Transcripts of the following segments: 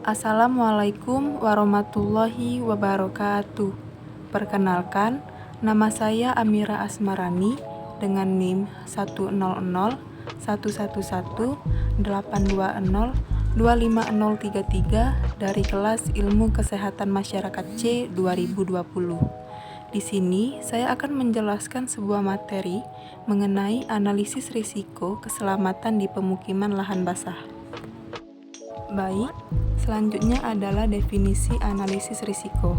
Assalamualaikum warahmatullahi wabarakatuh. Perkenalkan, nama saya Amira Asmarani dengan NIM 100111182025033 dari kelas Ilmu Kesehatan Masyarakat C 2020. Di sini saya akan menjelaskan sebuah materi mengenai analisis risiko keselamatan di pemukiman lahan basah. Baik, selanjutnya adalah definisi analisis risiko.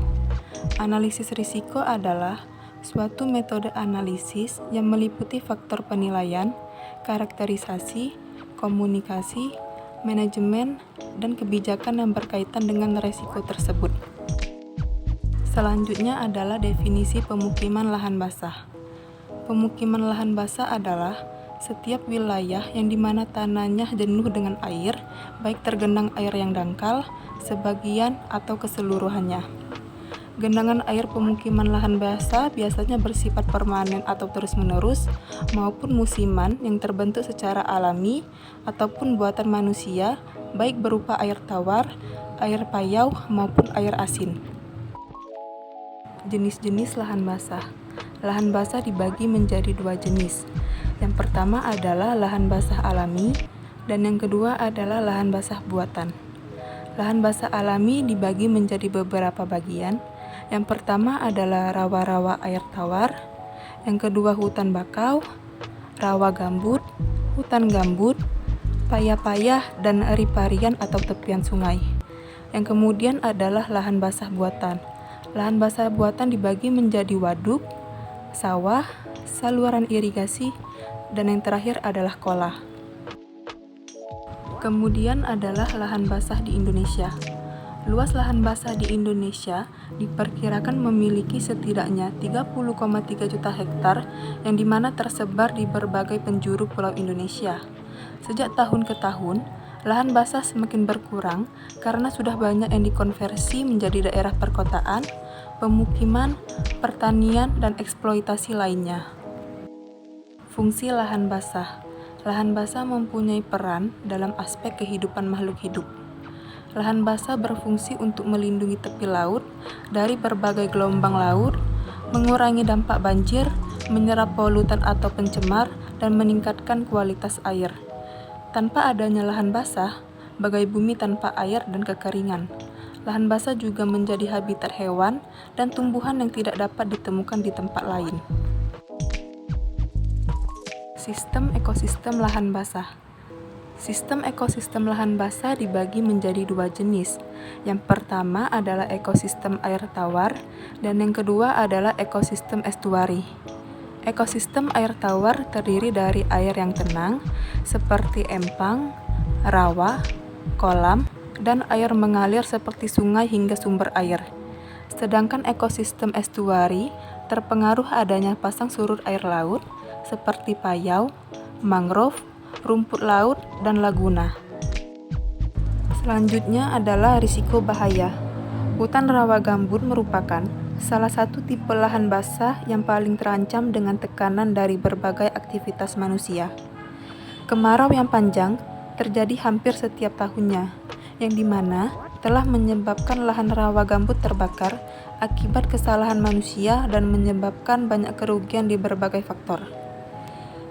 Analisis risiko adalah suatu metode analisis yang meliputi faktor penilaian, karakterisasi, komunikasi, manajemen, dan kebijakan yang berkaitan dengan risiko tersebut. Selanjutnya adalah definisi pemukiman lahan basah. Pemukiman lahan basah adalah setiap wilayah yang dimana tanahnya jenuh dengan air, baik tergenang air yang dangkal, sebagian, atau keseluruhannya. Genangan air pemukiman lahan basah biasanya bersifat permanen atau terus-menerus, maupun musiman yang terbentuk secara alami ataupun buatan manusia, baik berupa air tawar, air payau, maupun air asin. Jenis-jenis lahan basah. Lahan basah dibagi menjadi dua jenis. Yang pertama adalah lahan basah alami, dan yang kedua adalah lahan basah buatan. Lahan basah alami dibagi menjadi beberapa bagian. Yang pertama adalah rawa-rawa air tawar, yang kedua hutan bakau, rawa gambut, hutan gambut, payah-payah, dan riparian atau tepian sungai. Yang kemudian adalah lahan basah buatan. Lahan basah buatan dibagi menjadi waduk, sawah, saluran irigasi, dan yang terakhir adalah kolah. Kemudian adalah lahan basah di Indonesia. Luas lahan basah di Indonesia diperkirakan memiliki setidaknya 30,3 juta hektar yang dimana tersebar di berbagai penjuru pulau Indonesia. Sejak tahun ke tahun, lahan basah semakin berkurang karena sudah banyak yang dikonversi menjadi daerah perkotaan, pemukiman, pertanian, dan eksploitasi lainnya. Fungsi lahan basah. Lahan basah mempunyai peran dalam aspek kehidupan makhluk hidup. Lahan basah berfungsi untuk melindungi tepi laut dari berbagai gelombang laut, mengurangi dampak banjir, menyerap polutan atau pencemar, dan meningkatkan kualitas air. Tanpa adanya lahan basah, bagai bumi tanpa air dan kekeringan. Lahan basah juga menjadi habitat hewan dan tumbuhan yang tidak dapat ditemukan di tempat lain. Sistem ekosistem lahan basah. Sistem ekosistem lahan basah dibagi menjadi dua jenis. Yang pertama adalah ekosistem air tawar, dan yang kedua adalah ekosistem estuari. Ekosistem air tawar terdiri dari air yang tenang, seperti empang, rawa, kolam, dan air mengalir seperti sungai hingga sumber air. Sedangkan ekosistem estuari terpengaruh adanya pasang surut air laut, seperti payau, mangrove, rumput laut, dan laguna. Selanjutnya adalah risiko bahaya. Hutan rawa gambut merupakan salah satu tipe lahan basah yang paling terancam dengan tekanan dari berbagai aktivitas manusia. Kemarau yang panjang terjadi hampir setiap tahunnya, yang dimana telah menyebabkan lahan rawa gambut terbakar akibat kesalahan manusia dan menyebabkan banyak kerugian di berbagai faktor.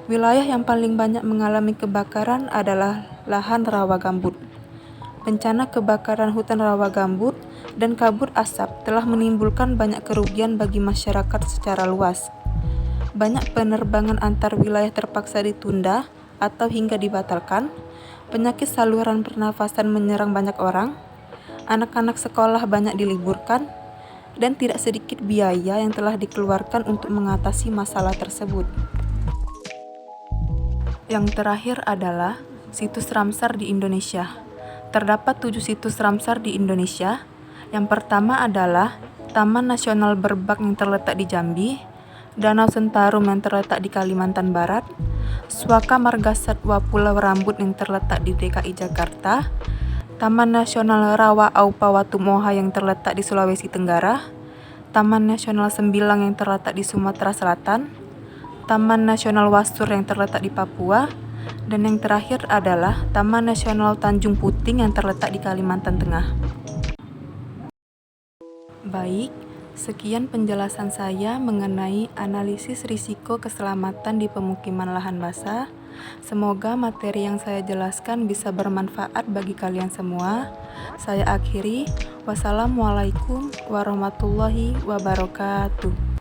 Wilayah yang paling banyak mengalami kebakaran adalah lahan rawa gambut. Bencana kebakaran hutan rawa gambut dan kabut asap telah menimbulkan banyak kerugian bagi masyarakat secara luas. Banyak penerbangan antar wilayah terpaksa ditunda atau hingga dibatalkan. Penyakit saluran pernafasan menyerang banyak orang. Anak-anak sekolah banyak diliburkan, dan tidak sedikit biaya yang telah dikeluarkan untuk mengatasi masalah tersebut. Yang terakhir adalah situs Ramsar di Indonesia. Terdapat 7 situs Ramsar di Indonesia. Yang pertama adalah Taman Nasional Berbak yang terletak di Jambi, Danau Sentarum yang terletak di Kalimantan Barat, Swaka Marga Satwa Pulau Rambut yang terletak di DKI Jakarta, Taman Nasional Rawa Aupa Watumoha yang terletak di Sulawesi Tenggara, Taman Nasional Sembilang yang terletak di Sumatera Selatan, Taman Nasional Wasur yang terletak di Papua, Dan yang terakhir adalah Taman Nasional Tanjung Puting yang terletak di Kalimantan Tengah. Baik, sekian penjelasan saya mengenai analisis risiko keselamatan di pemukiman lahan basah. Semoga materi yang saya jelaskan bisa bermanfaat bagi kalian semua. Saya akhiri. Wassalamualaikum warahmatullahi wabarakatuh.